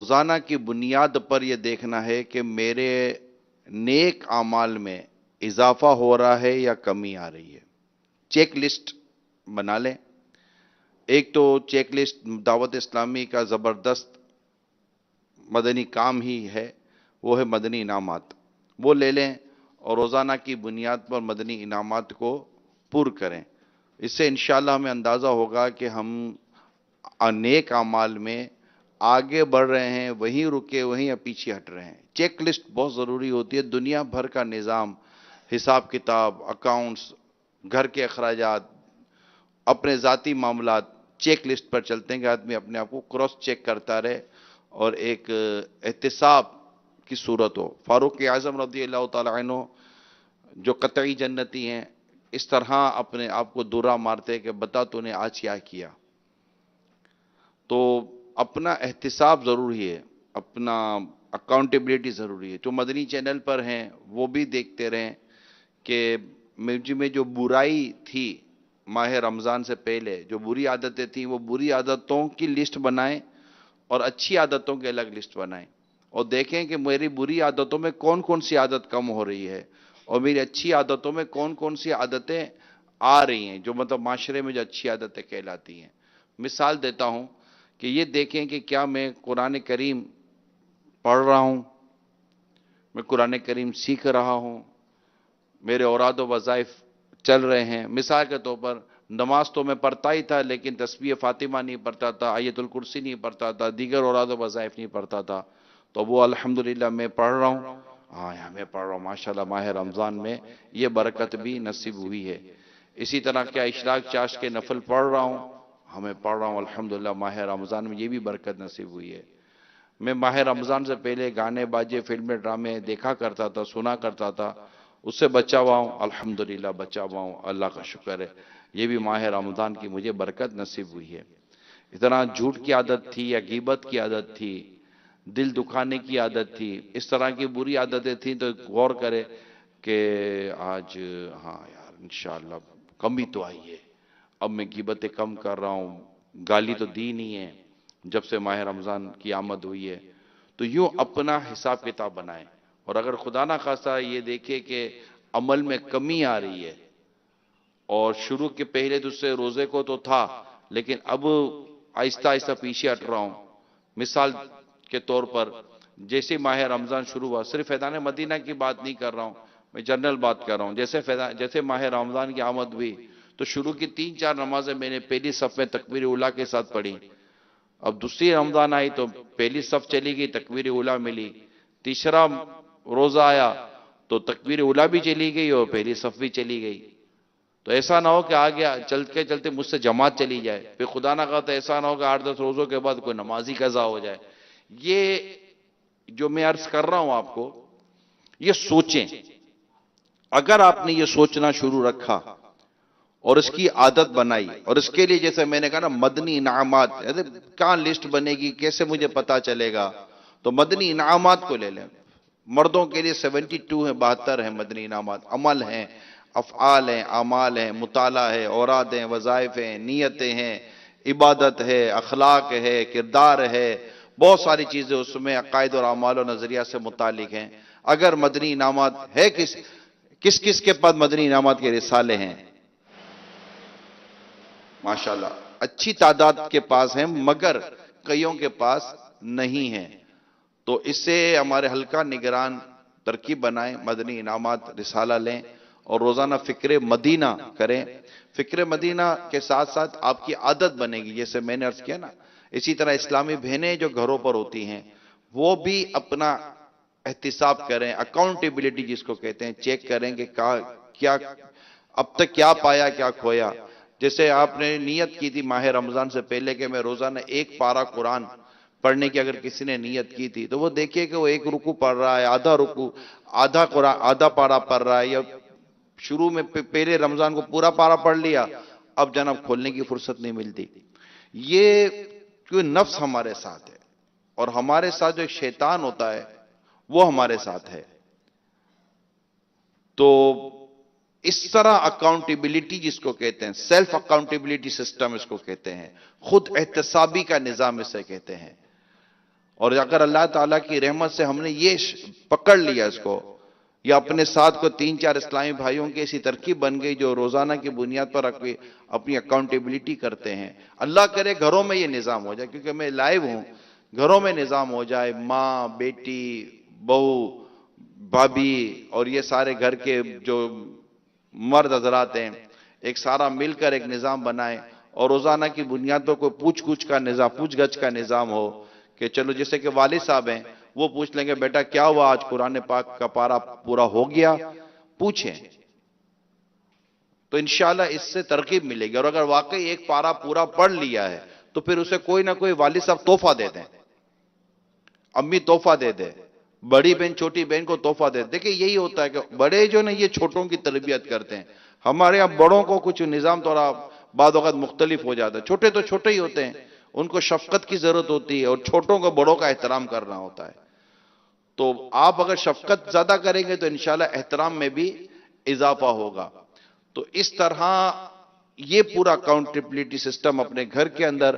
روزانہ کی بنیاد پر یہ دیکھنا ہے کہ میرے نیک اعمال میں اضافہ ہو رہا ہے یا کمی آ رہی ہے۔ چیک لسٹ بنا لیں۔ ایک تو چیک لسٹ دعوت اسلامی کا زبردست مدنی کام ہی ہے، وہ ہے مدنی انعامات۔ وہ لے لیں اور روزانہ کی بنیاد پر مدنی انعامات کو پر کریں۔ اس سے انشاءاللہ ہمیں اندازہ ہوگا کہ ہم نیک اعمال میں آگے بڑھ رہے ہیں، وہیں رکے وہیں یا پیچھے ہٹ رہے ہیں۔ چیک لسٹ بہت ضروری ہوتی ہے۔ دنیا بھر کا نظام، حساب کتاب، اکاؤنٹس، گھر کے اخراجات، اپنے ذاتی معاملات چیک لسٹ پر چلتے ہیں کہ آدمی اپنے آپ کو کراس چیک کرتا رہے اور ایک احتساب کی صورت ہو۔ فاروق اعظم رضی اللہ تعالیٰ عنہ جو قطعی جنتی ہیں، اس طرح اپنے آپ کو دورہ مارتے کہ بتا تو نے آج کیا کیا۔ تو اپنا احتساب ضروری ہے، اپنا اکاؤنٹیبلٹی ضروری ہے۔ جو مدنی چینل پر ہیں وہ بھی دیکھتے رہیں کہ مجھ میں جو برائی تھی ماہ رمضان سے پہلے، جو بری عادتیں تھیں، وہ بری عادتوں کی لسٹ بنائیں اور اچھی عادتوں کی الگ لسٹ بنائیں، اور دیکھیں کہ میری بری عادتوں میں کون کون سی عادت کم ہو رہی ہے اور میری اچھی عادتوں میں کون کون سی عادتیں آ رہی ہیں، جو مطلب معاشرے میں جو اچھی عادتیں کہلاتی ہیں۔ مثال دیتا ہوں کہ یہ دیکھیں کہ کیا میں قرآن کریم پڑھ رہا ہوں، میں قرآن کریم سیکھ رہا ہوں، میرے اوراد و وظائف چل رہے ہیں۔ مثال کے طور پر نماز تو میں پڑھتا ہی تھا، لیکن تسبیح فاطمہ نہیں پڑھتا تھا، آیت الکرسی نہیں پڑھتا تھا، دیگر اوراد و وظائف نہیں پڑھتا تھا، تو وہ الحمدللہ میں پڑھ رہا ہوں۔ ہاں یہاں میں پڑھ رہا ہوں، ماشاءاللہ ماہ رمضان میں یہ برکت بھی نصیب ہوئی ہے۔ اسی طرح کیا اشراق چاش کے نفل پڑھ رہا ہوں، ہمیں پڑھ رہا ہوں الحمدللہ ماہ رمضان میں یہ بھی برکت نصیب ہوئی ہے۔ میں ماہ رمضان سے پہلے گانے باجے فلمیں ڈرامے دیکھا کرتا تھا، سنا کرتا تھا، اس سے بچا ہوا ہوں، الحمدللہ بچا ہوا ہوں، اللہ کا شکر ہے۔ یہ بھی ماہ رمضان کی مجھے برکت نصیب ہوئی ہے۔ اس طرح جھوٹ کی عادت تھی یا غیبت کی عادت تھی، دل دکھانے کی عادت تھی، اس طرح کی بری عادتیں تھیں، تو غور کرے کہ آج ہاں یار انشاءاللہ کمی تو آئی ہے، اب میں غیبتیں کم کر رہا ہوں، گالی تو دی نہیں ہے جب سے ماہ رمضان کی آمد ہوئی ہے۔ تو یوں اپنا حساب کتاب بنائیں، اور اگر خدا نہ خواستہ یہ دیکھے کہ عمل میں کمی آ رہی ہے، اور شروع کے پہلے دوسرے روزے کو تو تھا لیکن اب آہستہ آہستہ پیچھے ہٹ رہا ہوں۔ مثال کے طور پر جیسے ماہ رمضان شروع ہوا، صرف فیضان مدینہ کی بات نہیں کر رہا ہوں، میں جنرل بات کر رہا ہوں، جیسے ماہ رمضان کی آمد ہوئی تو شروع کی 3-4 نمازیں میں نے پہلی صف میں تکبیر اولیٰ کے ساتھ پڑھی۔ اب دوسری رمضان آئی تو پہلی صف چلی گئی، تکبیر اولیٰ ملی۔ تیسرا روزہ آیا تو تکبیر اولیٰ بھی چلی گئی اور پہلی صف بھی چلی گئی۔ تو ایسا نہ ہو کہ آگے چلتے چلتے مجھ سے جماعت چلی جائے، پھر خدا نہ خواستہ ایسا نہ ہو کہ 8-10 روزوں کے بعد کوئی نمازی قضا ہو جائے۔ یہ جو میں عرض کر رہا ہوں آپ کو، یہ سوچیں۔ اگر آپ نے یہ سوچنا شروع رکھا اور اس کی عادت بنائی، اور اس کے لیے جیسے میں نے کہا نا مدنی انعامات، کہاں لسٹ بنے گی، کیسے مجھے پتا چلے گا، تو مدنی انعامات کو لے لیں۔ مردوں کے لیے 72 ہیں، 72 ہیں مدنی انعامات، عمل ہیں، افعال ہیں، اعمال ہیں، مطالعہ ہے، اوراد ہیں، وظائف ہیں، نیتیں ہیں، عبادت ہے، اخلاق ہے، کردار ہے، بہت ساری چیزیں اس میں عقائد اور اعمال و نظریہ سے متعلق ہیں۔ اگر مدنی انعامات ہے کس کے پاس مدنی انعامات کے رسالے ہیں؟ ماشاءاللہ اچھی تعداد کے پاس ہیں، مگر کئیوں کے پاس نہیں ہیں۔ تو اس سے ہمارے حلقہ نگران ترکیب بنائیں، مدنی انعامات رسالہ لیں اور روزانہ فکر مدینہ کریں۔ فکر مدینہ کے ساتھ ساتھ آپ کی عادت بنے گی، جیسے میں نے عرض کیا نا۔ اسی طرح اسلامی بہنیں جو گھروں پر ہوتی ہیں وہ بھی اپنا احتساب کریں، اکاؤنٹیبلٹی جس کو کہتے ہیں، چیک کریں کہ کیا اب تک کیا پایا کیا کھویا۔ جیسے آپ نے نیت کی تھی ماہ رمضان سے پہلے کہ میں روزانہ 1 پارہ قرآن پڑھنے کی اگر کسی نے نیت کی تھی، تو وہ دیکھیے کہ وہ 1 رکوع پڑھ رہا ہے، آدھا رکوع، آدھا قرآن، آدھا پارہ پڑھ رہا ہے، یا شروع میں پہلے رمضان کو پورا پارہ پڑھ لیا، اب جناب کھولنے کی فرصت نہیں ملتی۔ یہ کوئی نفس ہمارے ساتھ ہے، اور ہمارے ساتھ جو ایک شیطان ہوتا ہے وہ ہمارے ساتھ ہے۔ تو اس طرح اکاؤنٹیبلٹی جس کو کہتے ہیں، سیلف اکاؤنٹیبلٹی سسٹم اس کو کہتے ہیں، خود احتسابی کا نظام اسے کہتے ہیں۔ اور اگر اللہ تعالیٰ کی رحمت سے ہم نے یہ پکڑ لیا اس کو، یا اپنے ساتھ کو 3-4 اسلامی بھائیوں کی ایسی ترکیب بن گئی جو روزانہ کی بنیاد پر اپنی اکاؤنٹیبلٹی کرتے ہیں، اللہ کرے گھروں میں یہ نظام ہو جائے، کیونکہ میں لائیو ہوں، گھروں میں نظام ہو جائے، ماں، بیٹی، بہو، بھابھی اور یہ سارے گھر کے جو مرد حضرات ہیں، ایک سارا مل کر ایک نظام بنائیں اور روزانہ کی بنیاد پر کوئی پوچھ گچھ کا نظام ہو، کہ چلو جیسے کہ والد صاحب ہیں وہ پوچھ لیں گے بیٹا کیا ہوا آج قرآن پاک کا پارہ پورا ہو گیا، پوچھیں تو انشاءاللہ اس سے ترغیب ملے گی۔ اور اگر واقعی ایک پارہ پورا پڑھ لیا ہے تو پھر اسے کوئی نہ کوئی والد صاحب تحفہ دے دیں، امی تحفہ دے دے، بڑی بہن چھوٹی بہن کو تحفہ دے دے۔ دیکھیں یہی ہوتا ہے کہ بڑے جو نا یہ چھوٹوں کی تربیت کرتے ہیں، ہمارے یہاں بڑوں کو کچھ نظام تھوڑا بعض اوقات مختلف ہو جاتا ہے، چھوٹے تو چھوٹے ہی ہوتے ہیں، ان کو شفقت کی ضرورت ہوتی ہے اور چھوٹوں کو بڑوں کا احترام کرنا ہوتا ہے۔ تو آپ اگر شفقت زیادہ کریں گے تو انشاءاللہ احترام میں بھی اضافہ ہوگا۔ تو اس طرح یہ پورا اکاؤنٹیبلٹی سسٹم اپنے گھر کے اندر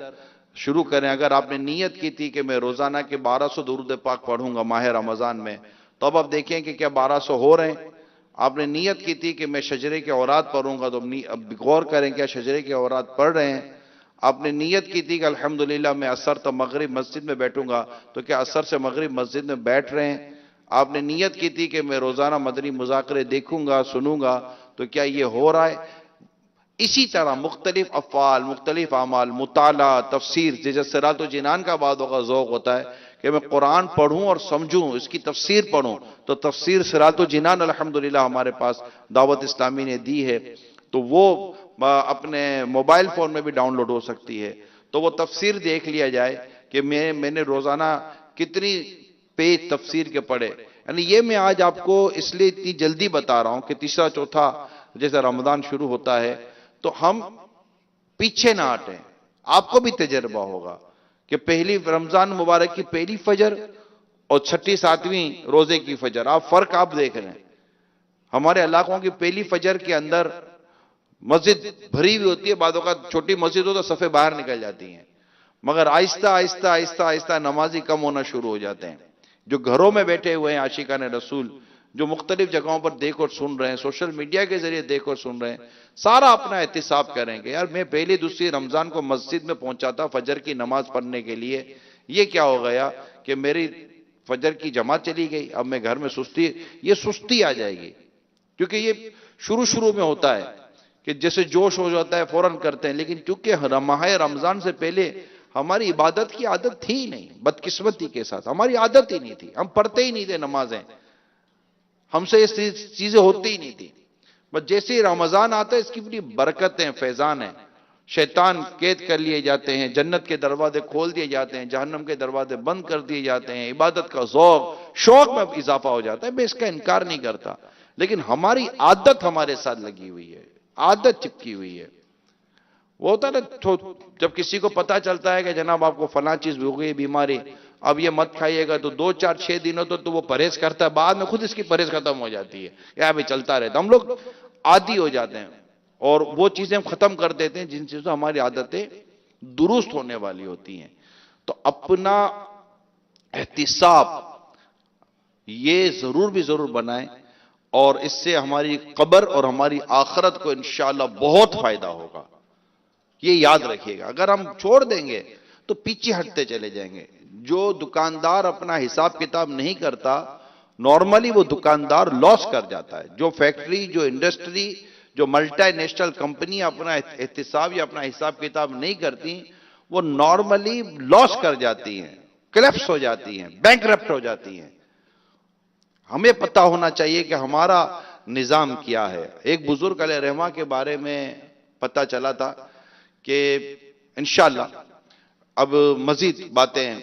شروع کریں۔ اگر آپ نے نیت کی تھی کہ میں روزانہ کے 1200 درود پاک پڑھوں گا ماہ رمضان میں، تو اب آپ دیکھیں کہ کیا 1200 ہو رہے ہیں؟ آپ نے نیت کی تھی کہ میں شجرے کے اوراد پڑھوں گا، تو اب غور کریں کیا شجرے کے اوراد پڑھ رہے ہیں؟ آپ نے نیت کی تھی کہ الحمدللہ میں عصر تو مغرب مسجد میں بیٹھوں گا، تو کیا عصر سے مغرب مسجد میں بیٹھ رہے ہیں؟ آپ نے نیت کی تھی کہ میں روزانہ مدنی مذاکرے دیکھوں گا سنوں گا، تو کیا یہ ہو رہا ہے؟ اسی طرح مختلف افعال، مختلف اعمال، مطالعہ، تفسیر، جیسے صراط و جنان کا بعد وقت ذوق ہوتا ہے کہ میں قرآن پڑھوں اور سمجھوں، اس کی تفسیر پڑھوں، تو تفسیر صراط و جنان الحمدللہ ہمارے پاس دعوت اسلامی نے دی ہے، تو وہ اپنے موبائل فون میں بھی ڈاؤن لوڈ ہو سکتی ہے، تو وہ تفسیر دیکھ لیا جائے کہ میں نے روزانہ کتنی پیج تفسیر کے پڑھے۔ یعنی یہ میں آج آپ کو اس لیے اتنی جلدی بتا رہا ہوں کہ تیسرا چوتھا جیسے رمضان شروع ہوتا ہے تو ہم پیچھے نہ ہٹیں۔ آپ کو بھی تجربہ ہوگا کہ پہلی رمضان مبارک کی پہلی فجر اور چھٹی ساتویں روزے کی فجر، فرق آپ دیکھ رہے ہیں۔ ہمارے علاقوں کی پہلی فجر کے اندر مسجد بھری ہوئی ہوتی ہے، بعض اوقات چھوٹی مسجد ہو تو صفیں باہر نکل جاتی ہیں، مگر آہستہ آہستہ آہستہ آہستہ نمازی کم ہونا شروع ہو جاتے ہیں۔ جو گھروں میں بیٹھے ہوئے ہیں عاشقان رسول، جو مختلف جگہوں پر دیکھ اور سن رہے ہیں، سوشل میڈیا کے ذریعے دیکھ اور سن رہے ہیں، سارا اپنا احتساب کریں گے، یار میں پہلی دوسری رمضان کو مسجد میں پہنچا تھا فجر کی نماز پڑھنے کے لیے، یہ کیا ہو گیا کہ میری فجر کی جماعت چلی گئی، اب میں گھر میں یہ سستی آ جائے گی، کیونکہ یہ شروع میں ہوتا ہے کہ جیسے جوش ہو جاتا ہے فوراً کرتے ہیں، لیکن کیونکہ ماہ رمضان سے پہلے ہماری عبادت کی عادت تھی ہی نہیں، بدقسمتی کے ساتھ ہماری عادت ہی نہیں تھی، ہم پڑھتے ہی نہیں تھے نمازیں، ہم سے یہ چیزیں ہوتی ہی نہیں تھی۔ بس جیسے ہی رمضان آتا ہے اس کی بڑی برکتیں فیضان ہیں، شیطان قید کر لیے جاتے ہیں، جنت کے دروازے کھول دیے جاتے ہیں، جہنم کے دروازے بند کر دیے جاتے ہیں، عبادت کا ذوق شوق میں اضافہ ہو جاتا ہے۔ میں اس کا انکار نہیں کرتا، لیکن ہماری عادت ہمارے ساتھ لگی ہوئی ہے، عادت چپکی ہوئی ہے۔ وہ ہوتا ہے نا جب کسی کو پتا چلتا ہے کہ جناب آپ کو فلاں چیز ہو گئی بیماری، اب یہ مت کھائیے گا، تو 2-4-6 دنوں تو وہ پرہیز کرتا ہے، بعد میں خود اس کی پرہیز ختم ہو جاتی ہے، یا بھی چلتا رہتا، ہم لوگ عادی ہو جاتے ہیں اور وہ چیزیں ہم ختم کر دیتے ہیں جن چیزوں ہماری عادتیں درست ہونے والی ہوتی ہیں۔ تو اپنا احتساب یہ ضرور بنائیں، اور اس سے ہماری قبر اور ہماری آخرت کو انشاءاللہ بہت فائدہ ہوگا، یہ یاد رکھیے گا۔ اگر ہم چھوڑ دیں گے تو پیچھے ہٹتے چلے جائیں گے۔ جو دکاندار اپنا حساب کتاب نہیں کرتا، نارملی وہ دکاندار لاس کر جاتا ہے۔ جو فیکٹری، جو انڈسٹری، جو ملٹی نیشنل کمپنی اپنا احتساب یا اپنا حساب کتاب نہیں کرتی، وہ نارملی لاس کر جاتی ہیں، کلیپس ہو جاتی ہیں، بینکرپٹ ہو جاتی ہیں۔ ہمیں پتہ ہونا چاہیے کہ ہمارا نظام کیا ہے۔ ایک بزرگ علیہ رحمہ کے بارے میں پتہ چلا تھا کہ انشاءاللہ اب مزید باتیں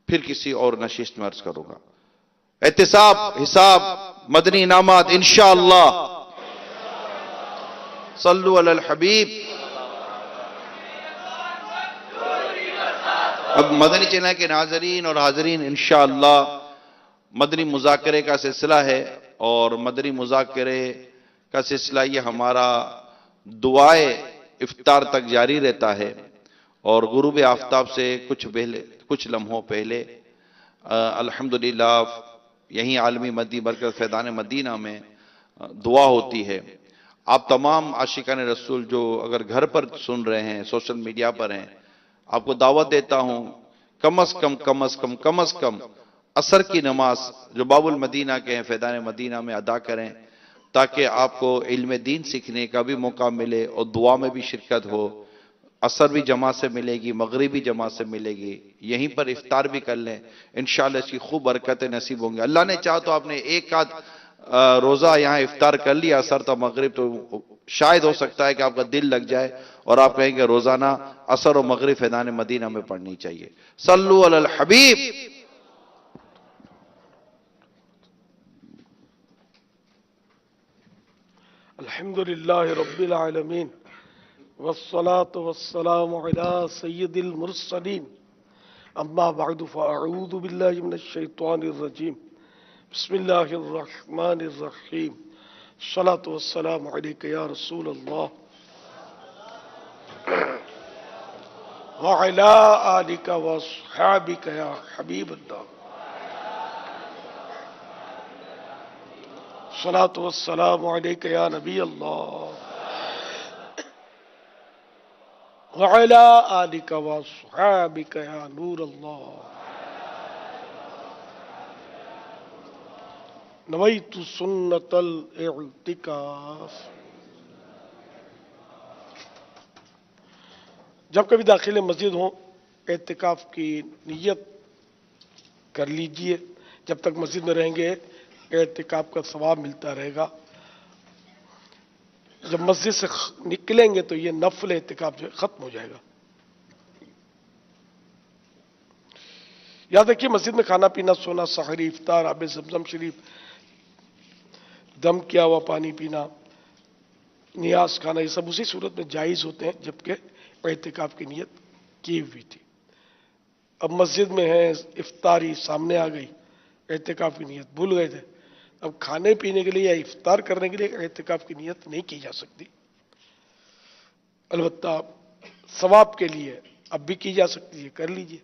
پھر کسی اور نشست میں عرض کروں گا۔ احتساب، حساب، مدنی انعامات انشاءاللہ، صلو علی الحبیب۔ اب مدنی چینل کے ناظرین اور حاضرین، انشاءاللہ مدنی مذاکرے کا سلسلہ ہے، اور مدنی مذاکرے کا سلسلہ یہ ہمارا دعائے افطار تک جاری رہتا ہے، اور غروب آفتاب سے کچھ لمحوں پہلے الحمدللہ یہیں عالمی مدنی مرکز فیضان مدینہ میں دعا ہوتی ہے. آپ تمام عاشقان رسول جو اگر گھر پر سن رہے ہیں، سوشل میڈیا پر ہیں، آپ کو دعوت دیتا ہوں کم از کم عصر کی نماز جو باب المدینہ کے ہیں فیضان مدینہ میں ادا کریں، تاکہ آپ کو علم دین سیکھنے کا بھی موقع ملے اور دعا میں بھی شرکت ہو. عصر بھی جماعت سے ملے گی، مغرب بھی جماعت سے ملے گی، یہیں پر افطار بھی کر لیں، انشاءاللہ اس کی خوب برکتیں نصیب ہوں گی. اللہ نے چاہا تو آپ نے ایک آدھ روزہ یہاں افطار کر لیا عصر تو مغرب، تو شاید ہو سکتا ہے کہ آپ کا دل لگ جائے اور آپ کہیں کہ روزانہ عصر و مغرب فیضان مدینہ میں پڑھنی چاہیے. صلو علی الحبیب. الحمدللہ رب العالمین والصلاة والسلام علی سید المرسلین اما بعد فاعوذ باللہ من الشیطان الرجیم بسم اللہ الرحمن الرحیم الصلاة والسلام علیک یا رسول اللہ وعلی آلک واصحابک یا حبیب اللہ الصلاة والسلام علیک یا نبی اللہ وعلی آلک واصحابک یا نور اللہ نویت سنت الاعتکاف. جب کبھی داخل مسجد ہوں اعتکاف کی نیت کر لیجئے. جب تک مسجد میں رہیں گے اعتکاف کا ثواب ملتا رہے گا. جب مسجد سے نکلیں گے تو یہ نفل اعتکاف جو ختم ہو جائے گا. یاد رکھیے مسجد میں کھانا پینا، سونا، سحری، افطار، آب زمزم شریف، دم کیا ہوا پانی پینا، نیاز کھانا، یہ سب اسی صورت میں جائز ہوتے ہیں جبکہ اعتکاف کی نیت کی ہوئی تھی. اب مسجد میں ہیں، افطاری سامنے آ گئی، اعتکاف کی نیت بھول گئے تھے، اب کھانے پینے کے لیے یا افطار کرنے کے لیے اعتکاف کی نیت نہیں کی جا سکتی. البتہ ثواب کے لیے اب بھی کی جا سکتی ہے، کر لیجئے.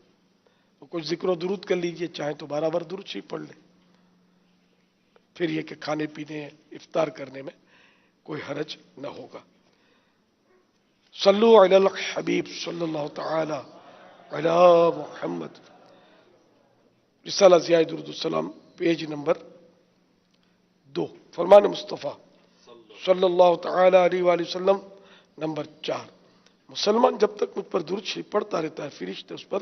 کچھ ذکر و درود کر لیجئے، چاہیں تو 12 بار درود شریف پڑھ لیں. پھر یہ کہ کھانے پینے افطار کرنے میں کوئی حرج نہ ہوگا. صلو علی الحبیب صلی اللہ تعالی علی محمد. رسالہ ضیاء درود السلام پیج نمبر 2، فرمان مصطفیٰ صلی اللہ تعالی علیہ وآلہ وسلم نمبر 4. مسلمان جب تک مجھ پر درود شریف پڑھتا رہتا ہے فرشتے اس پر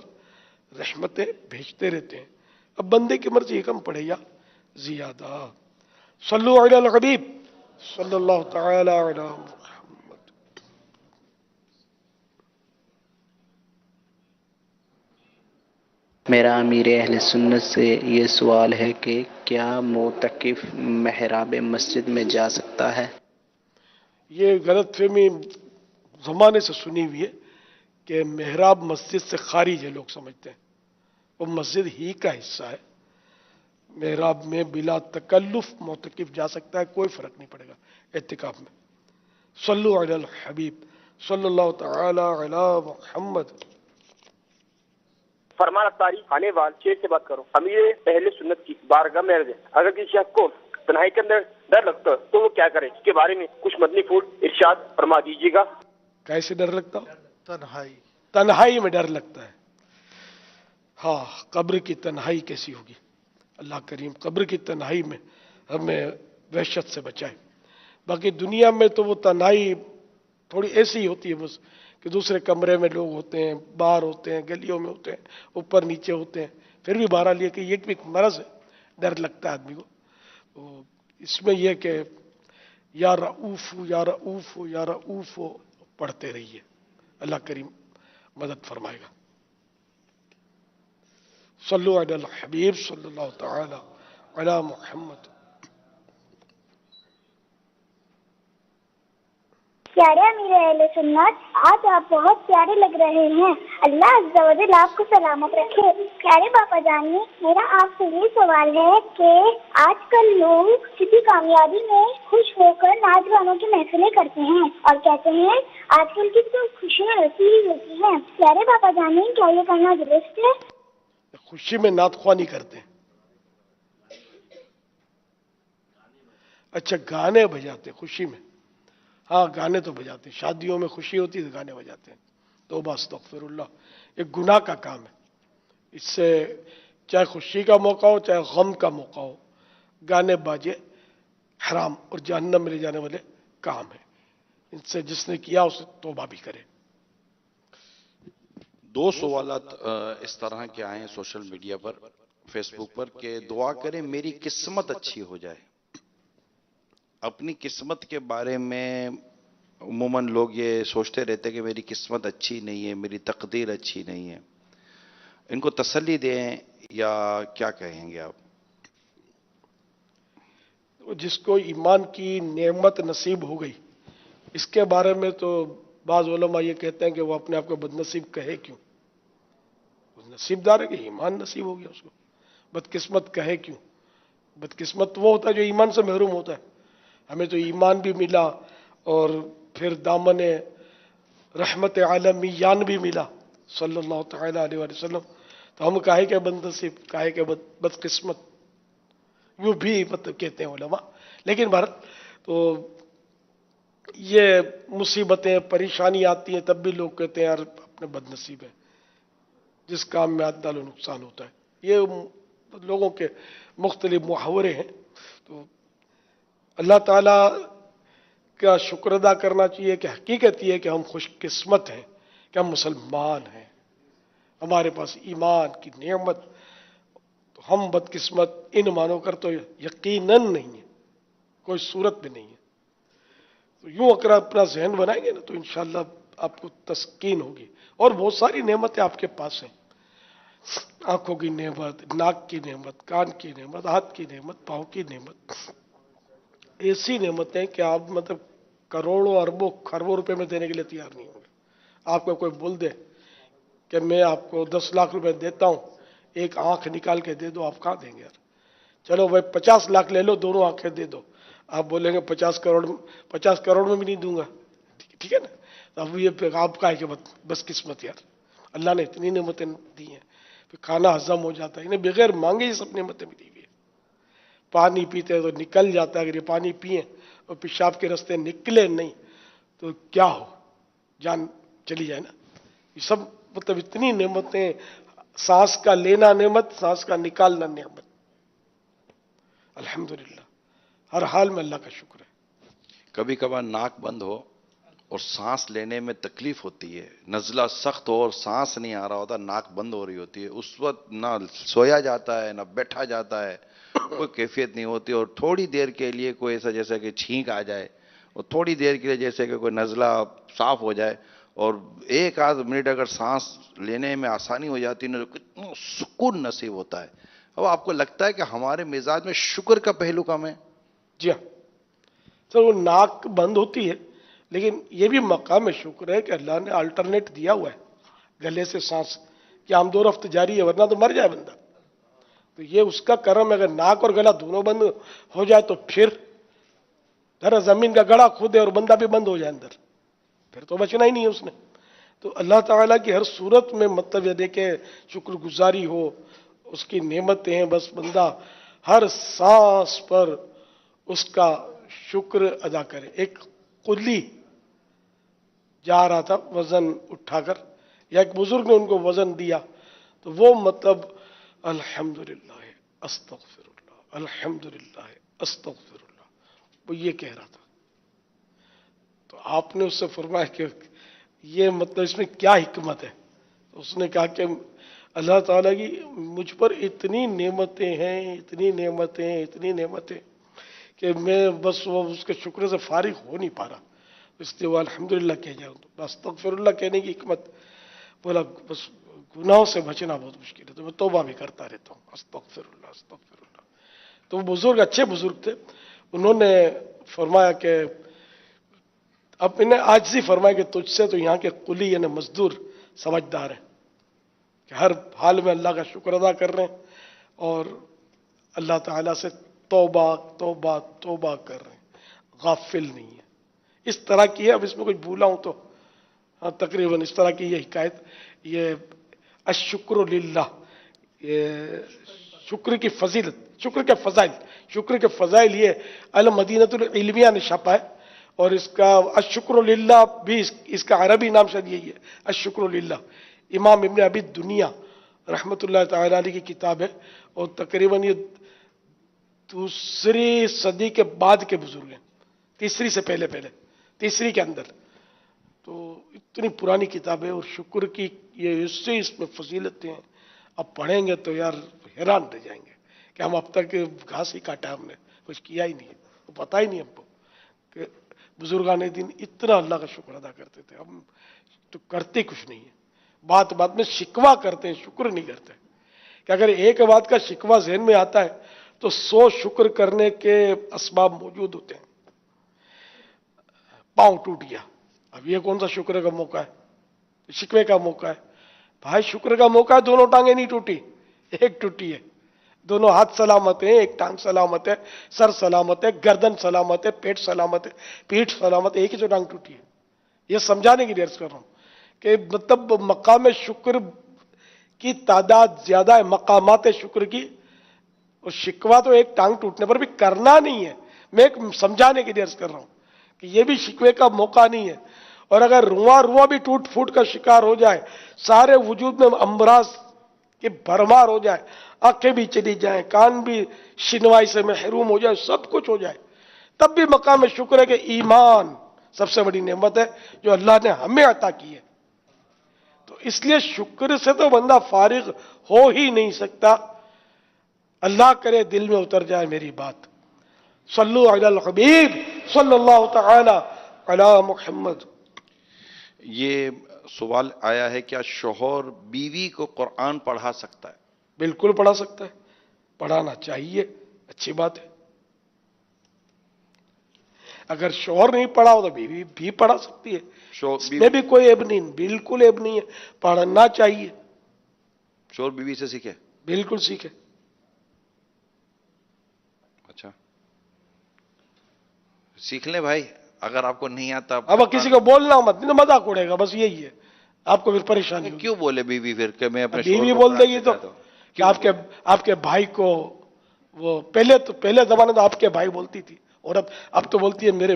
رحمتیں بھیجتے رہتے ہیں. اب بندے کی مرضی کم پڑھے یا زیادہ. صلو علی الحبیب صلی اللہ تعالی علی محمد. میرا امیر اہل سنت سے یہ سوال ہے کہ کیا معتکف محراب مسجد میں جا سکتا ہے؟ یہ غلط فہمی زمانے سے سنی ہوئی ہے کہ محراب مسجد سے خارج ہے. لوگ سمجھتے ہیں وہ مسجد ہی کا حصہ ہے. محراب میں بلا تکلف معتکف جا سکتا ہے، کوئی فرق نہیں پڑے گا اعتکاف میں. صلو علی الحبیب صلی اللہ تعالی علی محمد. فرمان اتاری آنے وال 6 سے بات کرو. امیر اہل سنت کی بارگاہ میں عرض ہے، اگر کسی شخص کو تنہائی کے اندر ڈر لگتا ہے تو وہ کیا کرے؟ اس کے بارے میں کچھ مدنی پھول ارشاد فرما دیجیے گا. کیسے ڈر لگتا؟ تنہائی میں ڈر لگتا ہے. ہاں، قبر کی تنہائی کیسی ہوگی؟ اللہ کریم قبر کی تنہائی میں ہمیں وحشت سے بچائے. باقی دنیا میں تو وہ تنہائی تھوڑی ایسی ہی ہوتی ہے بس کہ دوسرے کمرے میں لوگ ہوتے ہیں، باہر ہوتے ہیں، گلیوں میں ہوتے ہیں، اوپر نیچے ہوتے ہیں. پھر بھی بہرحال یہ کہ یہ بھی ایک مرض ہے، ڈر لگتا ہے آدمی کو. اس میں یہ کہ یا رؤوف یا رؤوف یا رؤوف پڑھتے رہیے، اللہ کریم مدد فرمائے گا. صلو علی الحبیب صلی اللہ تعالی علی محمد. پیارے امیر اہل سنت، آج آپ بہت پیارے لگ رہے ہیں. اللہ عز و جل آپ کو سلامت رکھے. پیارے باپا جانی، میرا آپ سے یہ سوال ہے کہ آج کل لوگ کسی کامیابی میں خوش ہو کر ناچ گانوں کی محفلیں کرتے ہیں اور کہتے ہیں آج کل کی تو خوشیاں ایسی ہی ہوتی ہیں. پیارے باپا جانی، کیا یہ کرنا درست ہے؟ خوشی میں نعت خوانی کرتے ہیں. اچھا گانے بجاتے خوشی میں؟ ہاں گانے تو بجاتے ہیں، شادیوں میں خوشی ہوتی ہے تو گانے بجاتے ہیں. توبہ استغفر اللہ، ایک گناہ کا کام ہے. اس سے چاہے خوشی کا موقع ہو چاہے غم کا موقع ہو، گانے باجے حرام اور جہنم میں لے جانے والے کام ہیں. ان سے جس نے کیا اسے توبہ بھی کرے. دو سوالات اس طرح کے آئے ہیں سوشل میڈیا پر، فیس بک پر، کہ دعا کریں میری قسمت اچھی ہو جائے. اپنی قسمت کے بارے میں عموماً لوگ یہ سوچتے رہتے کہ میری قسمت اچھی نہیں ہے، میری تقدیر اچھی نہیں ہے. ان کو تسلی دیں یا کیا کہیں گے آپ؟ جس کو ایمان کی نعمت نصیب ہو گئی، اس کے بارے میں تو بعض علماء یہ کہتے ہیں کہ وہ اپنے آپ کو بد نصیب کہے کیوں؟ وہ نصیب دار ہے کہ ایمان نصیب ہو گیا اس کو، بدقسمت کہے کیوں؟ بدقسمت وہ ہوتا ہے جو ایمان سے محروم ہوتا ہے. ہمیں تو ایمان بھی ملا اور پھر دامن رحمت عالمیان بھی ملا صلی اللہ تعالی علیہ وآلہ وسلم. تو ہم کہے کہ بد نصیب، کہے کہ بدقسمت، یوں بھی مطلب کہتے ہیں علماء. لیکن بھارت تو یہ مصیبتیں پریشانی آتی ہیں تب بھی لوگ کہتے ہیں یار اپنے بد نصیب ہے، جس کام میں ہاتھ ڈالو نقصان ہوتا ہے. یہ لوگوں کے مختلف محاورے ہیں. تو اللہ تعالیٰ کا شکر ادا کرنا چاہیے کہ حقیقت یہ ہے کہ ہم خوش قسمت ہیں کہ ہم مسلمان ہیں، ہمارے پاس ایمان کی نعمت. تو ہم بدقسمت ان مانو کر تو یقیناً نہیں ہے، کوئی صورت بھی نہیں ہے. تو یوں اگر اپنا ذہن بنائیں گے نا تو انشاءاللہ آپ کو تسکین ہوگی. اور بہت ساری نعمتیں آپ کے پاس ہیں، آنکھوں کی نعمت، ناک کی نعمت، کان کی نعمت، ہاتھ کی نعمت، پاؤں کی نعمت. ایسی نعمتیں کہ آپ مطلب کروڑوں اربوں خربوں روپے میں دینے کے لیے تیار نہیں ہوں گے. آپ کو کوئی بول دے کہ میں آپ کو 10 لاکھ روپے دیتا ہوں، ایک آنکھ نکال کے دے دو، آپ کہاں دیں گے یار؟ چلو بھائی 50 لاکھ لے لو، دونوں آنکھیں دے دو. آپ بولیں گے 50 کروڑ میں بھی نہیں دوں گا. ٹھیک ہے نا؟ اب یہ آپ کا ہے کہ بس قسمت یار، اللہ نے اتنی نعمتیں دی ہیں. پھر کھانا ہضم ہو جاتا ہے، انہیں بغیر مانگے یہ سب نعمتیں ملی ہوئی ہیں. پانی پیتے ہیں تو نکل جاتا ہے، اگر یہ پانی پئیں اور پیشاب کے راستے نکلے نہیں تو کیا ہو، جان چلی جائے نا. یہ سب مطلب اتنی نعمتیں، سانس کا لینا نعمت، سانس کا نکالنا نعمت. الحمدللہ ہر حال میں اللہ کا شکر ہے. کبھی کبھار ناک بند ہو اور سانس لینے میں تکلیف ہوتی ہے، نزلہ سخت ہو اور سانس نہیں آ رہا ہوتا، ناک بند ہو رہی ہوتی ہے، اس وقت نہ سویا جاتا ہے نہ بیٹھا جاتا ہے، کوئی کیفیت نہیں ہوتی. اور تھوڑی دیر کے لیے کوئی ایسا جیسا کہ چھینک آ جائے، اور تھوڑی دیر کے لیے جیسے کہ کوئی نزلہ صاف ہو جائے، اور ایک آدھ منٹ اگر سانس لینے میں آسانی ہو جاتی ہے تو کتنا سکون نصیب ہوتا ہے. اب آپ کو لگتا ہے کہ ہمارے مزاج میں شکر کا پہلو کم ہے؟ جی ہاں سر، وہ ناک بند ہوتی ہے لیکن یہ بھی مقام شکر ہے کہ اللہ نے الٹرنیٹ دیا ہوا ہے گلے سے سانس، کہ آمد و رفت جاری ہے، ورنہ تو مر جائے بندہ. تو یہ اس کا کرم ہے. اگر ناک اور گلا دونوں بند ہو جائے تو پھر ذرا زمین کا گڑا کھودے اور بندہ بھی بند ہو جائے اندر، پھر تو بچنا ہی نہیں ہے اس نے. تو اللہ تعالیٰ کی ہر صورت میں مطلب یہ دیکھیں شکر گزاری ہو، اس کی نعمتیں ہیں، بس بندہ ہر سانس پر اس کا شکر ادا کرے. ایک قلی جا رہا تھا وزن اٹھا کر، یا ایک بزرگ نے ان کو وزن دیا، تو وہ مطلب الحمدللہ استغفر اللہ، الحمدللہ استغفر اللہ، وہ یہ کہہ رہا تھا. تو آپ نے اس سے فرمایا کہ یہ مطلب اس میں کیا حکمت ہے؟ تو اس نے کہا کہ اللہ تعالیٰ کی مجھ پر اتنی نعمتیں ہیں، اتنی نعمتیں ہیں، اتنی نعمتیں کہ میں بس وہ اس کے شکر سے فارغ ہو نہیں پا رہا. اس لیے وہ الحمدللہ کہہ جاؤں. تو استغفر اللہ کہنے کی حکمت، بولا بس گناہوں سے بچنا بہت مشکل ہے تو میں توبہ بھی کرتا رہتا ہوں، استغفر اللہ استغفر اللہ. تو وہ بزرگ اچھے بزرگ تھے، انہوں نے فرمایا کہ اب میں نے آج سے فرمایا کہ تجھ سے تو یہاں کے قلی یعنی مزدور سمجھدار ہیں کہ ہر حال میں اللہ کا شکر ادا کر رہے ہیں اور اللہ تعالیٰ سے توبہ توبہ توبہ کر رہے ہیں، غافل نہیں ہے. اس طرح کی ہے. اب اس میں کچھ بھولا ہوں تو تقریباً اس طرح کی یہ حکایت، یہ الشکر للہ، یہ شکر کی فضیلت، شکر کے فضائل یہ ال مدینۃ العلمیہ نے چھاپا ہے، اور اس کا الشکر للہ بھی اس کا عربی نام شاید یہی ہے، الشکر للہ۔ امام ابن ابی دنیا رحمۃ اللہ تعالی علیہ کی کتاب ہے، اور تقریباً یہ دوسری صدی کے بعد کے بزرگ ہیں، تیسری سے پہلے تیسری کے اندر، تو اتنی پرانی کتاب ہے، اور شکر کی یہ اس میں فضیلتیں ہیں، اب پڑھیں گے تو یار حیران رہ جائیں گے کہ ہم اب تک گھاس ہی کاٹا، ہم نے کچھ کیا ہی نہیں، وہ پتہ ہی نہیں ہم کو کہ بزرگان دین اتنا اللہ کا شکر ادا کرتے تھے، ہم تو کرتے کچھ نہیں ہے، بات میں شکوہ کرتے ہیں، شکر نہیں کرتے، کہ اگر ایک بات کا شکوہ ذہن میں آتا ہے تو 100 شکر کرنے کے اسباب موجود ہوتے ہیں۔ پاؤں ٹوٹ گیا، اب یہ کون سا شکر کا موقع ہے؟ شکوے کا موقع ہے؟ بھائی شکر کا موقع ہے، دونوں ٹانگیں نہیں ٹوٹی، ایک ٹوٹی ہے، دونوں ہاتھ سلامت ہیں، ایک ٹانگ سلامت ہے، سر سلامت ہے، گردن سلامت ہے، پیٹ سلامت ہے، پیٹھ سلامت ہے، ایک ہی جو ٹانگ ٹوٹی ہے۔ یہ سمجھانے کی لیے عرض کر رہا ہوں کہ مطلب مقام شکر کی تعداد زیادہ ہے، مقامات شکر کی، اور شکوہ تو ایک ٹانگ ٹوٹنے پر بھی کرنا نہیں ہے، میں ایک سمجھانے کے لیے عرض کر رہا ہوں کہ یہ بھی شکوے کا موقع نہیں ہے۔ اور اگر رواں بھی ٹوٹ پھوٹ کا شکار ہو جائے، سارے وجود میں امراض کی بھرمار ہو جائے، آنکھیں بھی چلی جائیں، کان بھی شنوائی سے محروم ہو جائے، سب کچھ ہو جائے، تب بھی مقام شکر ہے کہ ایمان سب سے بڑی نعمت ہے جو اللہ نے ہمیں عطا کی ہے۔ تو اس لیے شکر سے تو بندہ فارغ ہو ہی نہیں سکتا۔ اللہ کرے دل میں اتر جائے میری بات۔ صلو علی الحبیب صلی اللہ تعالی علی محمد۔ یہ سوال آیا ہے، کیا شوہر بیوی کو قرآن پڑھا سکتا ہے؟ بالکل پڑھا سکتا ہے، پڑھانا چاہیے، اچھی بات ہے۔ اگر شوہر نہیں پڑھا ہو تو بیوی بھی پڑھا سکتی ہے، اس میں بھی کوئی عیب نہیں، بالکل عیب نہیں ہے، پڑھنا چاہیے۔ شوہر بیوی سے سیکھے؟ بالکل سیکھے۔ اچھا، سیکھ لیں بھائی، اگر آپ کو نہیں آتا۔ اب کسی کو بولنا مت، نہیں تو مذاق اڑے گا، بس یہی ہے، آپ کو پھر پریشانی ہوگی۔ کیوں بولے بیوی پھر کہ میں اپنے بیوی بول دے گی تو کہ آپ کے بھائی کو، وہ پہلے زمانے تو آپ کے بھائی بولتی تھی عورت، اب تو بولتی ہے میرے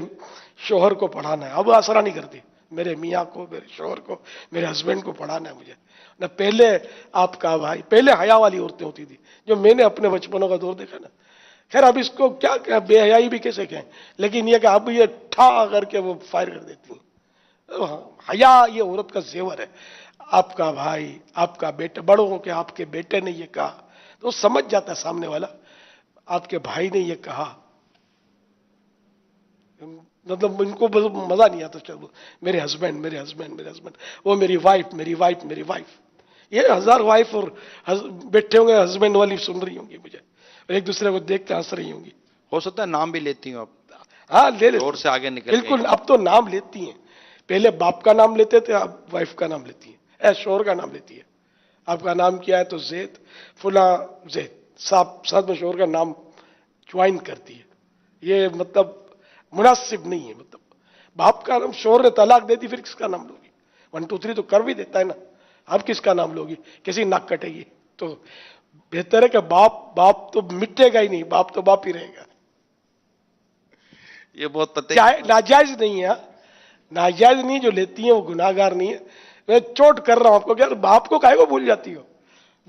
شوہر کو پڑھانا ہے، اب آسرا نہیں کرتی، میرے میاں کو، میرے شوہر کو، میرے ہسبینڈ کو پڑھانا ہے مجھے نہ۔ پہلے آپ کا بھائی، پہلے حیا والی عورتیں ہوتی تھی، جو میں نے اپنے بچپنوں کا دور دیکھا نا۔ خیر اب اس کو کیا کہ بے حیائی بھی کیسے کہیں، لیکن یہ کہ اب یہ ٹھا کر کے وہ فائر کر دیتی ہیں۔ حیا یہ عورت کا زیور ہے۔ آپ کا بھائی، آپ کا بیٹا، بڑوں کو کہ آپ کے بیٹے نے یہ کہا تو وہ سمجھ جاتا ہے سامنے والا، آپ کے بھائی نے یہ کہا، مطلب ان کو مزہ نہیں آتا، چلو میرے ہسبینڈ، وہ میری وائف، یہ 1000 وائف اور بیٹھے ہوں گے، ہسبینڈ والی سن رہی ہوں گی مجھے، اور ایک دوسرے کو دیکھ کے ہنس رہی ہوں گی۔ ہو سکتا ہے نام بھی لیتی ہوں آپ؟ ہاں لے لیتی، شوہر سے آگے نکل بالکل، اب تو نام لیتی ہیں، پہلے باپ کا نام لیتے تھے، اب وائف کا نام لیتی ہیں، شوہر کا نام لیتی ہے۔ آپ کا نام کیا ہے تو زید، فلاں زید، ساتھ میں شوہر کا نام جوائن کرتی ہے۔ یہ مطلب مناسب نہیں ہے، مطلب باپ کا نام، شوہر نے طلاق دے دی پھر کس کا نام لوگی؟ 1 2 3 تو کر بھی دیتا ہے نا، اب کس کا نام لوگی؟ کسی ناک کٹے گی؟ تو بہتر ہے کہ باپ تو مٹے گا ہی نہیں، باپ تو باپ ہی رہے گا۔ یہ بہت پتہ ناجائز نہیں ہے، ناجائز نہیں، جو لیتی ہیں وہ گناہگار نہیں ہے۔ میں چوٹ کر رہا ہوں آپ کو کہ یار باپ کو کاہے کو بھول جاتی ہو؟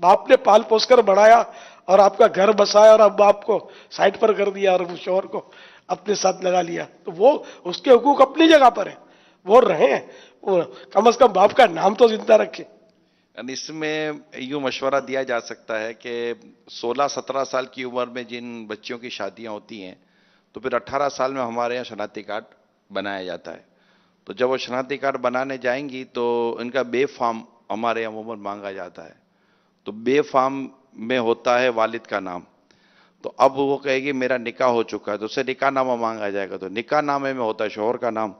باپ نے پال پوس کر بڑھایا اور آپ کا گھر بسایا، اور اب باپ کو سائڈ پر کر دیا اور وہ شوہر کو اپنے ساتھ لگا لیا، تو وہ اس کے حقوق اپنی جگہ پر ہیں، وہ رہیں، کم از کم باپ کا نام تو زندہ رکھے۔ اس میں یوں مشورہ دیا جا سکتا ہے کہ 16-17 سال کی عمر میں جن بچیوں کی شادیاں ہوتی ہیں تو پھر 18 سال میں ہمارے یہاں شناختی کارڈ بنایا جاتا ہے، تو جب وہ شناختی کارڈ بنانے جائیں گی تو ان کا بے فارم ہمارے یہاں عموماً مانگا جاتا ہے، تو بے فارم میں ہوتا ہے والد کا نام، تو اب وہ کہے گی میرا نکاح ہو چکا ہے تو اسے نکاح نامہ مانگا جائے گا، تو نکاح نامے میں ہوتا ہے شوہر کا نام،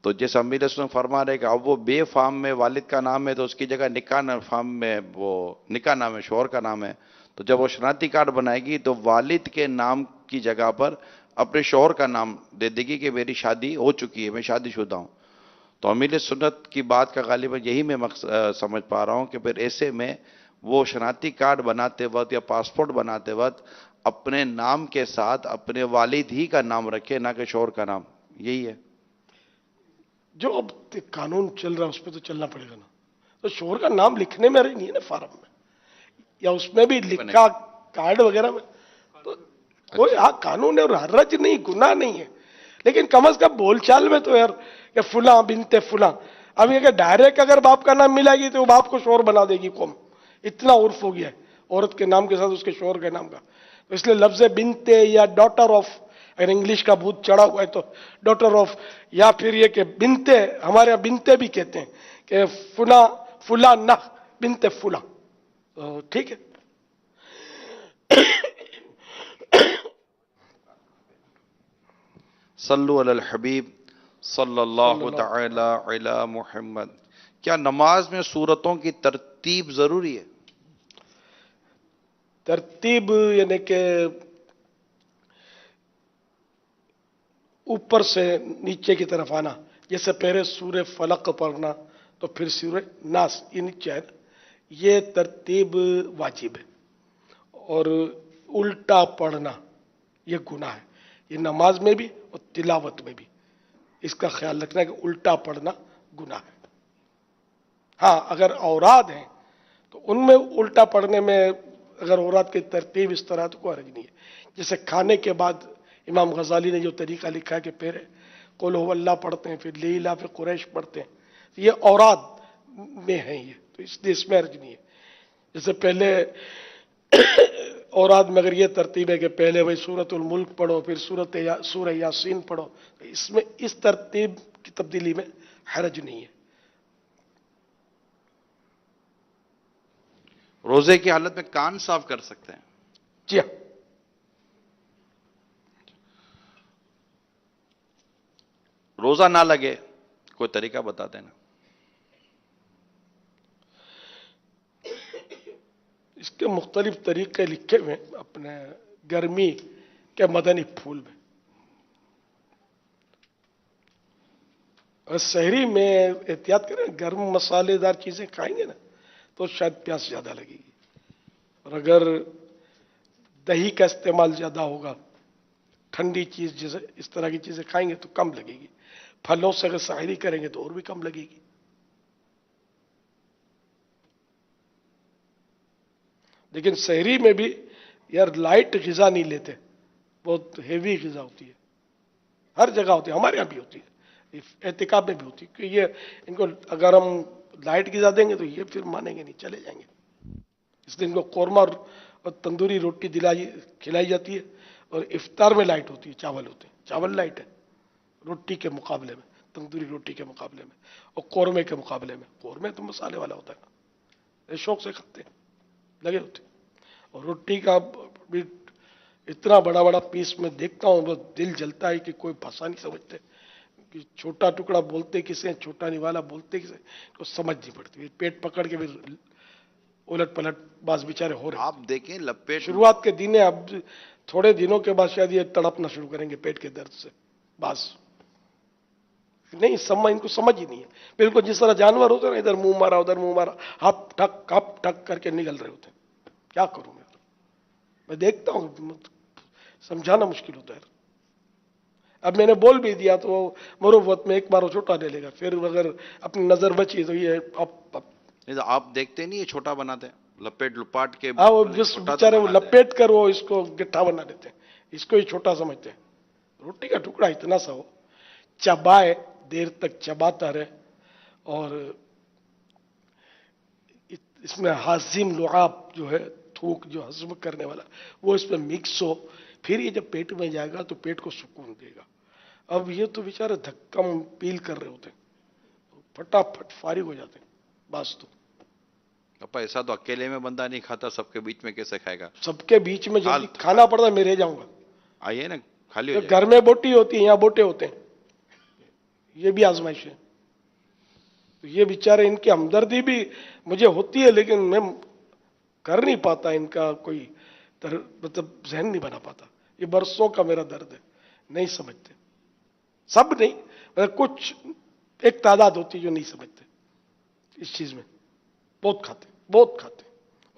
تو جیسے امیر اسلام فرما رہے کہ اب وہ بے فارم میں والد کا نام ہے تو اس کی جگہ نکاح فارم میں وہ نکاح نام ہے، شوہر کا نام ہے، تو جب وہ شناختی کارڈ بنائے گی تو والد کے نام کی جگہ پر اپنے شوہر کا نام دے دے گی کہ میری شادی ہو چکی ہے، میں شادی شدہ ہوں۔ تو امیر سنت کی بات کا غالباً یہی میں سمجھ پا رہا ہوں کہ پھر ایسے میں وہ شناختی کارڈ بناتے وقت یا پاسپورٹ بناتے وقت اپنے نام کے ساتھ اپنے والد ہی کا نام رکھے، نہ کہ شوہر کا نام. یہی ہے. جو اب قانون چل رہا ہے اس پہ تو چلنا پڑے گا نا. تو شوہر کا نام لکھنے میں نہیں ہے نا فارم میں، یا اس میں بھی لکھا کارڈ وغیرہ میں، تو کوئی قانون ہے اور حرج نہیں، گناہ نہیں ہے. لیکن کم از کم بول چال میں تو یار کہ فلاں بنت فلاں. اب یہ کہ ڈائریکٹ اگر باپ کا نام ملے گی تو وہ باپ کو شوہر بنا دے گی قوم. اتنا عرف ہو گیا ہے عورت کے نام کے ساتھ اس کے شوہر کے نام کا. تو اس لیے لفظ بنتے یا ڈاٹر آف، اگر انگلش کا بھوت چڑھا ہوا ہے تو ڈاٹر آف، یا پھر یہ کہ بنتے، ہمارے یہاں بنتے بھی کہتے ہیں کہ فلاں فلاں نہ بنت فلاں. تو ٹھیک ہے. صلو علی الحبیب صلی اللہ تعالی علی محمد. کیا نماز میں سورتوں کی ترتیب ضروری ہے؟ ترتیب یعنی کہ اوپر سے نیچے کی طرف آنا، جیسے پہلے سورہ فلق پڑھنا تو پھر سورہ ناس، یہ نیچے ہے، یہ ترتیب واجب ہے. اور الٹا پڑھنا یہ گناہ ہے، یہ نماز میں بھی اور تلاوت میں بھی. اس کا خیال رکھنا ہے کہ الٹا پڑھنا گناہ ہے. ہاں اگر اوراد ہیں تو ان میں الٹا پڑھنے میں اگر اوراد کی ترتیب اس طرح تو کوئی حرج نہیں ہے. جیسے کھانے کے بعد امام غزالی نے جو طریقہ لکھا ہے کہ پہلے قل هو اللہ پڑھتے ہیں، پھر لیلا، پھر قریش پڑھتے ہیں، یہ اوراد میں ہیں یہ، تو اس لیے اس میں حرج نہیں ہے. جیسے پہلے اوراد میں اگر یہ ترتیب ہے کہ پہلے وہی سورۃ الملک پڑھو، پھر سورہ یاسین پڑھو، تو اس میں اس ترتیب کی تبدیلی میں حرج نہیں ہے. روزے کی حالت میں کان صاف کر سکتے ہیں؟ جی ہاں. روزہ نہ لگے کوئی طریقہ بتا دینا. اس کے مختلف طریقے لکھے ہوئے ہیں اپنے گرمی کے مدنی پھول میں. اگر سحری میں احتیاط کریں، گرم مسالے دار چیزیں کھائیں گے نا تو شاید پیاس زیادہ لگے گی. اور اگر دہی کا استعمال زیادہ ہوگا، ٹھنڈی چیز جیسے اس طرح کی چیزیں کھائیں گے تو کم لگے گی. پھلوں سے اگر سحری کریں گے تو اور بھی کم لگے گی. لیکن سحری میں بھی یار لائٹ غذا نہیں لیتے، بہت ہیوی غذا ہوتی ہے. ہر جگہ ہوتی ہے، ہمارے یہاں بھی ہوتی ہے، اعتکاف میں بھی ہوتی ہے. کہ یہ ان کو اگر ہم لائٹ غذا دیں گے تو یہ پھر مانیں گے نہیں، چلے جائیں گے. اس لیے ان کو قورمہ اور تندوری روٹی کھلائی جاتی ہے. اور افطار میں لائٹ ہوتی ہے، چاول ہوتے ہیں، چاول لائٹ ہے روٹی کے مقابلے میں، تندوری روٹی کے مقابلے میں، اور قورمے کے مقابلے میں. قورمے تو مسالے والا ہوتا ہے نا، شوق سے کھاتے ہیں، لگے ہوتے. اور روٹی کا بھی اتنا بڑا بڑا پیس میں دیکھتا ہوں، بس دل جلتا ہے کہ کوئی بھاشا نہیں سمجھتے کہ چھوٹا ٹکڑا بولتے کسے، چھوٹا نوالا بولتے کسے، کو سمجھ نہیں پڑتی. پیٹ پکڑ کے پھر الٹ پلٹ باز بیچارے ہو رہے. آپ دیکھیں لپیٹ شروعات کے دن ہیں، اب تھوڑے دنوں کے بعد شاید یہ تڑپنا شروع کریں گے پیٹ کے درد سے. بس نہیں ان کو سمجھ ہی نہیں ہے. بالکل جس طرح جانور ہوتے ہیں نا، ادھر منہ مارا ادھر منہ مارا، ہپ ٹھک کر کے نگل رہے ہوتے ہیں. کیا کروں میں دیکھتا ہوں، سمجھانا مشکل ہوتا ہے. اب میں نے بول بھی دیا تو مروت میں ایک بار وہ چھوٹا لے لے گا، پھر اگر اپنی نظر بچی تو یہ آپ دیکھتے نہیں یہ چھوٹا بناتے ہیں لپیٹ لپاٹ کے. ہاں وہ جس بیچارے وہ لپیٹ کر وہ اس کو گٹھا بنا دیتے ہیں، اس کو ہی چھوٹا سمجھتے ہیں. روٹی کا ٹکڑا اتنا سا ہو، چبائے، دیر تک چباتا رہے، اور اس میں ہاضم لعاب جو ہے، تھوک جو ہضم کرنے والا، وہ اس میں مکس ہو، پھر یہ جب پیٹ میں جائے گا تو پیٹ کو سکون دے گا. اب یہ تو بیچارے دھکم پیل کر رہے ہوتے ہیں، پھٹافٹ فارغ ہو جاتے ہیں. بس تو پاپا ایسا تو اکیلے میں بندہ نہیں کھاتا، سب کے بیچ میں کیسے کھائے گا؟ سب کے بیچ میں جلدی کھانا پڑتا ہے، میں رہ جاؤں گا. آئیے نا، خالی ہو جائے. گھر میں بوٹی ہوتی ہے، یہاں بوٹے ہوتے ہیں، یہ بھی آزمائش ہے. تو یہ بیچارے، ان کی ہمدردی بھی مجھے ہوتی ہے، لیکن میں کر نہیں پاتا، ان کا کوئی مطلب ذہن نہیں بنا پاتا. یہ برسوں کا میرا درد ہے، نہیں سمجھتے. سب نہیں، مگر کچھ ایک تعداد ہوتی ہے جو نہیں سمجھتے اس چیز میں. بہت کھاتے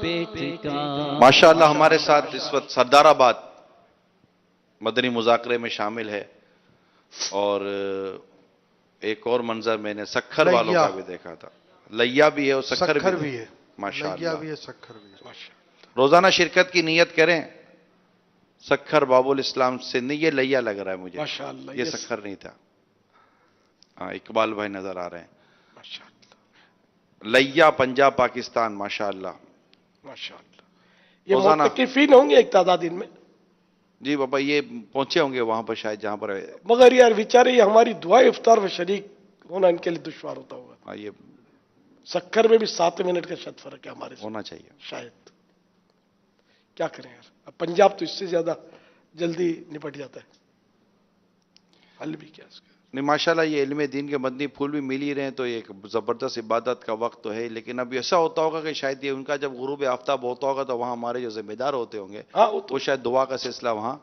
پیٹ کا ماشاءاللہ ہمارے ساتھ اس وقت سردار آباد مدنی مذاکرے میں شامل ہے، اور ایک اور منظر میں نے سکھر والوں کا بھی دیکھا تھا، لیا بھی ہے اور سکھر بھی ہے، ماشاءاللہ بھی ہے، سکھر بھی ہے۔ روزانہ شرکت کی نیت کریں۔ سکھر باب الاسلام سے نہیں، یہ لیا لگ رہا ہے مجھے، ماشاءاللہ، یہ سکھر نہیں تھا۔ ہاں، اقبال بھائی نظر آ رہے ہیں۔ ماشاءاللہ لیا پنجاب پاکستان، ماشاءاللہ ماشاءاللہ۔ یہ روزانہ معتکفین ہوں گے ایک تعداد ان میں، جی بابا یہ پہنچے ہوں گے وہاں پر شاید جہاں پر مگر یار بیچارے یہ ہماری دعائے افطار میں شریک ہونا ان کے لیے دشوار ہوتا ہوگا۔ یہ سکر میں بھی 7 منٹ کا شاید فرق ہے ہمارے سے، ہونا چاہیے۔ شاید کیا کریں یار، اب پنجاب تو اس سے زیادہ جلدی نپٹ جاتا ہے، حل بھی کیا اس کا۔ نہیں ماشاءاللہ یہ علم دین کے مدنی پھول بھی مل ہی رہے ہیں تو یہ ایک زبردست عبادت کا وقت تو ہے، لیکن اب ایسا ہوتا ہوگا کہ شاید یہ ان کا جب غروب آفتاب ہوتا ہوگا تو وہاں ہمارے جو ذمہ دار ہوتے ہوں گے ہاں وہ تو وہ شاید دعا کا سلسلہ وہاں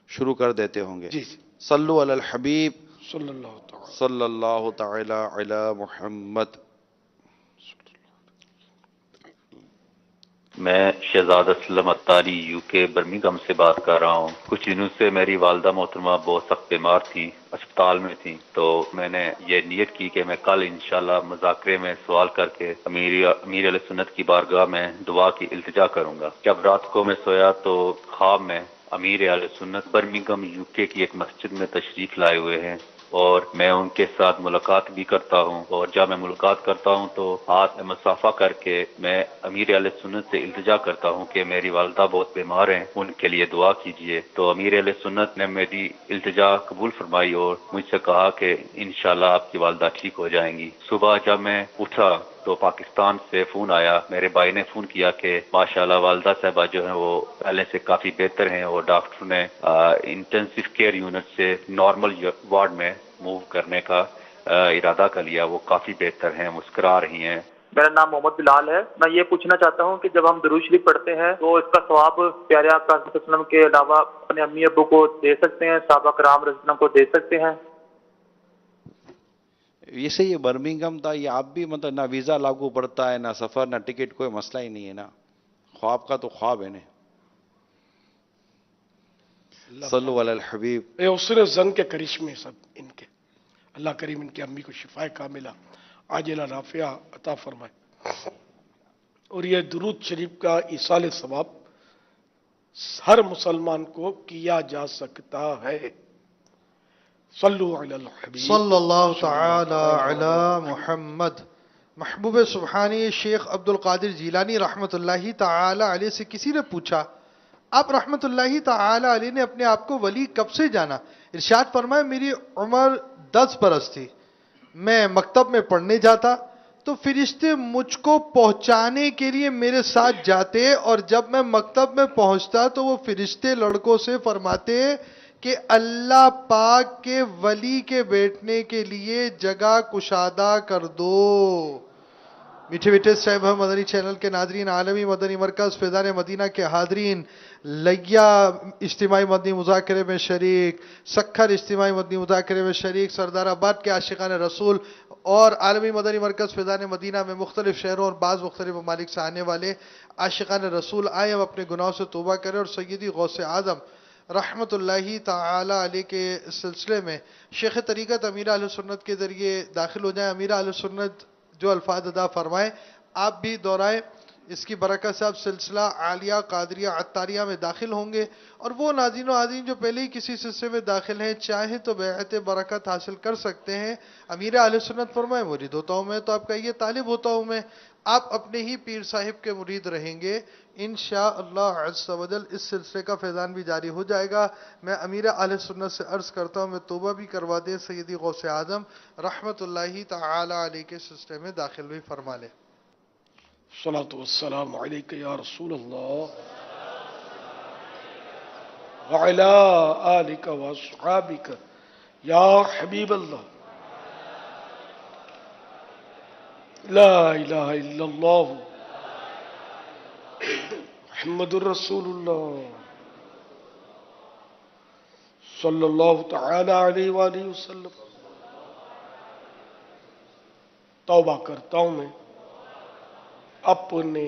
شروع کر دیتے ہوں گے۔ جی جی، صلو علی الحبیب صلی اللہ تعالی۔ صلی اللہ تعالی علی محمد۔ میں شہزاد اسلم اتاری یو کے برمنگھم سے بات کر رہا ہوں۔ کچھ دنوں سے میری والدہ محترمہ بہت سخت بیمار تھی، اسپتال میں تھی، تو میں نے یہ نیت کی کہ میں کل انشاءاللہ مذاکرے میں سوال کر کے امیر علیہ سنت کی بارگاہ میں دعا کی التجا کروں گا۔ جب رات کو میں سویا تو خواب میں امیر علیہ سنت برمنگھم یو کے کی ایک مسجد میں تشریف لائے ہوئے ہیں، اور میں ان کے ساتھ ملاقات بھی کرتا ہوں، اور جب میں ملاقات کرتا ہوں تو ہاتھ میں مصافحہ کر کے میں امیر علیہ سنت سے التجا کرتا ہوں کہ میری والدہ بہت بیمار ہیں، ان کے لیے دعا کیجیے۔ تو امیر علیہ سنت نے میری التجا قبول فرمائی اور مجھ سے کہا کہ انشاءاللہ آپ کی والدہ ٹھیک ہو جائیں گی۔ صبح جب میں اٹھا تو پاکستان سے فون آیا، میرے بھائی نے فون کیا کہ ماشاءاللہ والدہ صاحبہ جو ہیں وہ پہلے سے کافی بہتر ہیں، اور ڈاکٹر نے انٹینسیو کیئر یونٹ سے نارمل وارڈ میں موو کرنے کا ارادہ کر لیا، وہ کافی بہتر ہیں، مسکرا رہی ہیں۔ میرا نام محمد بلال ہے۔ میں یہ پوچھنا چاہتا ہوں کہ جب ہم درود شریف پڑھتے ہیں تو اس کا ثواب پیارے آقا صلی اللہ علیہ وسلم کے علاوہ اپنے امی ابو کو دے سکتے ہیں، صحابہ کرام رضی اللہ عنہم کو دے سکتے ہیں؟ اسے یہ برمنگھم تھا، یہ آپ بھی مطلب نہ ویزا لاگو پڑتا ہے، نہ سفر، نہ ٹکٹ، کوئی مسئلہ ہی نہیں ہے نا، خواب کا تو خواب ہے نا۔ صلو علی الحبیب۔ اے حسن زن کے کرشمے سب ان کے، اللہ کریم ان کی امی کو شفا کاملہ عاجلہ نافعہ عطا فرمائے، اور یہ درود شریف کا ایصال ثواب ہر مسلمان کو کیا جا سکتا ہے۔ صلو علی الحبیب صلی اللہ تعالی علی محمد۔ محبوب سبحانی شیخ عبد القادر جیلانی رحمت اللہ تعالی علیہ سے کسی نے پوچھا، آپ رحمت اللہ تعالی علیہ نے اپنے آپ کو ولی کب سے جانا؟ ارشاد فرمایا، میری عمر 10 برس تھی، میں مکتب میں پڑھنے جاتا تو فرشتے مجھ کو پہنچانے کے لیے میرے ساتھ جاتے، اور جب میں مکتب میں پہنچتا تو وہ فرشتے لڑکوں سے فرماتے کہ اللہ پاک کے ولی کے بیٹھنے کے لیے جگہ کشادہ کر دو۔ میٹھے میٹھے صاحب مدنی چینل کے ناظرین، عالمی مدنی مرکز فیضان مدینہ کے حاضرین، لیا اجتماعی مدنی مذاکرے میں شریک، سکھر اجتماعی مدنی مذاکرے میں شریک، سردار آباد کے عاشقان رسول اور عالمی مدنی مرکز فیضان مدینہ میں مختلف شہروں اور بعض مختلف ممالک سے آنے والے عاشقان رسول، آئے ہم اپنے گناہوں سے توبہ کریں اور سیدی غوث اعظم رحمت اللہ تعالی علیہ کے سلسلے میں شیخ طریقت امیر اہل سنت کے ذریعے داخل ہو جائیں۔ امیر اہل سنت جو الفاظ ادا فرمائیں آپ بھی دہرائیں، اس کی برکت سے آپ سلسلہ عالیہ قادریہ عطاریہ میں داخل ہوں گے، اور وہ ناظرین و عازرین جو پہلے ہی کسی سلسلے میں داخل ہیں چاہیں تو بیعت برکت حاصل کر سکتے ہیں۔ امیر اہل سنت فرمائے مرید ہوتا ہوں میں، تو آپ کہیے طالب ہوتا ہوں میں، آپ اپنے ہی پیر صاحب کے مرید رہیں گے انشاءاللہ عز و جل۔ اس سلسلے کا فیضان بھی جاری ہو جائے گا۔ میں امیر اہل سنت سے عرض کرتا ہوں میں توبہ بھی کروا دے، سیدی غوث اعظم رحمت اللہ تعالی علیہ کے سلسلے میں داخل بھی فرما لے۔ الصلاۃ والسلام علیک یا رسول اللہ وعلی آلک واصحابک یا حبیب اللہ، لا الہ الا اللہ محمد الرسول اللہ صلی اللہ تعالی علیہ وآلہ وسلم۔ توبہ کرتا ہوں میں اپنے